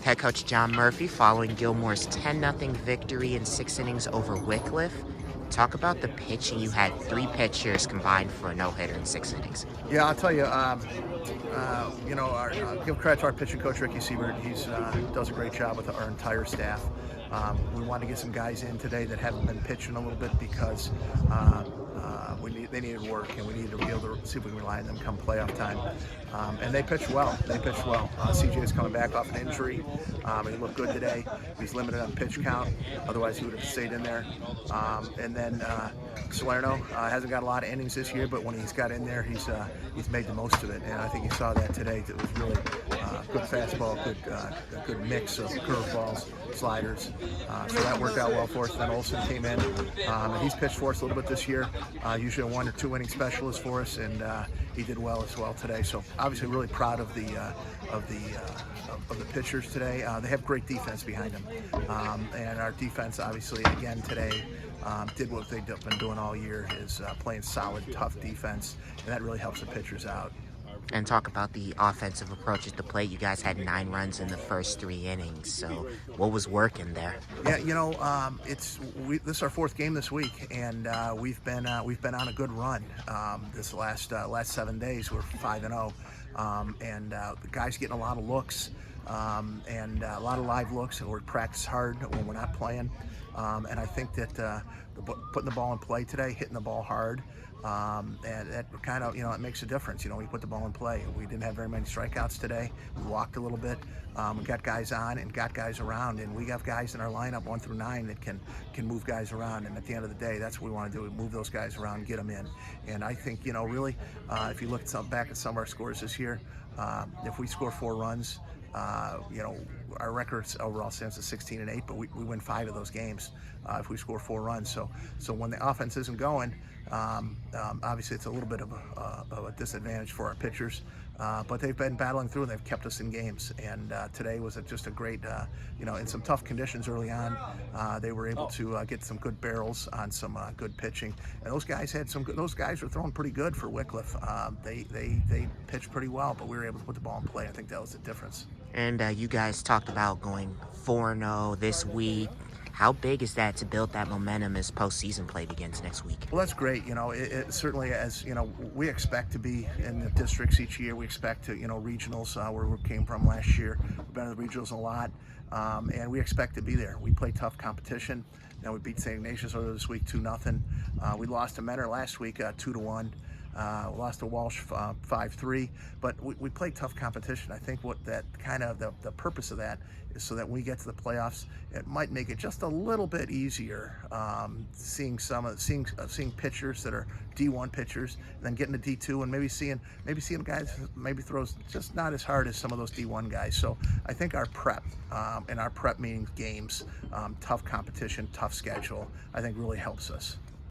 Head coach John Murphy following Gilmour's 10-0 victory in 6 innings over Wickliffe. Talk about the pitching. You had 3 pitchers combined for a no-hitter in 6 innings. Yeah, I'll tell you. Give credit to our pitching coach Ricky Siebert. He's does a great job with our entire staff. We wanted to get some guys in today that haven't been pitching a little bit because they needed work, and we needed to be able to see if we can rely on them come playoff time. And they pitched well. CJ is coming back off an injury. He looked good today. He's limited on pitch count. Otherwise, he would have stayed in there. And then Salerno hasn't got a lot of innings this year, but when he's got in there, he's made the most of it. And I think you saw that today. It was really good fastball, a good mix of curveballs, sliders. So that worked out well for us. Then Olsen came in, and he's pitched for us a little bit this year. Usually a 1 or 2 inning specialist for us, and he did well as well today. So obviously really proud of the pitchers today. They have great defense behind them, and our defense obviously again today did what they've been doing all year, is playing solid, tough defense, and that really helps the pitchers out. And talk about the offensive approach at the plate. You guys had 9 runs in the first 3 innings. So what was working there? Yeah, this is our 4th game this week, and we've been on a good run. This last 7 days, we're 5-0, and the guys getting a lot of looks, and a lot of live looks, and we're practice hard when we're not playing. And I think that putting the ball in play today, hitting the ball hard, and that kind of, it makes a difference. We put the ball in play. We didn't have very many strikeouts today. We walked a little bit. We got guys on and got guys around, and we have guys in our lineup 1 through 9 that can move guys around. And at the end of the day, that's what we want to do: we move those guys around, get them in. And I think, really, if you look back at some of our scores this year, if we score 4 runs, our record overall stands at 16-8, but we win 5 of those games if we score 4 runs. So when the offense isn't going, obviously it's a little bit of a disadvantage for our pitchers, but they've been battling through and they've kept us in games. And today was just a great, in some tough conditions early on, they were able to get some good barrels on some good pitching. And those guys those guys were throwing pretty good for Wickliffe. They pitched pretty well, but we were able to put the ball in play. I think that was the difference. And you guys talked about going 4-0 this week. How big is that to build that momentum as postseason play begins next week? Well, that's great. It certainly, as we expect to be in the districts each year. We expect to, regionals, where we came from last year. We've been to the regionals a lot, and we expect to be there. We play tough competition. Now we beat St. Ignatius earlier this week 2-0. We lost to Mentor last week 2-1. Lost to Walsh 5-3, but we play tough competition. I think what that kind of the purpose of that is so that when we get to the playoffs, it might make it just a little bit easier, seeing pitchers that are D1 pitchers, and then getting to D2 and maybe seeing guys maybe throws just not as hard as some of those D1 guys. So I think our prep, and our prep meaning games, tough competition, tough schedule, I think really helps us.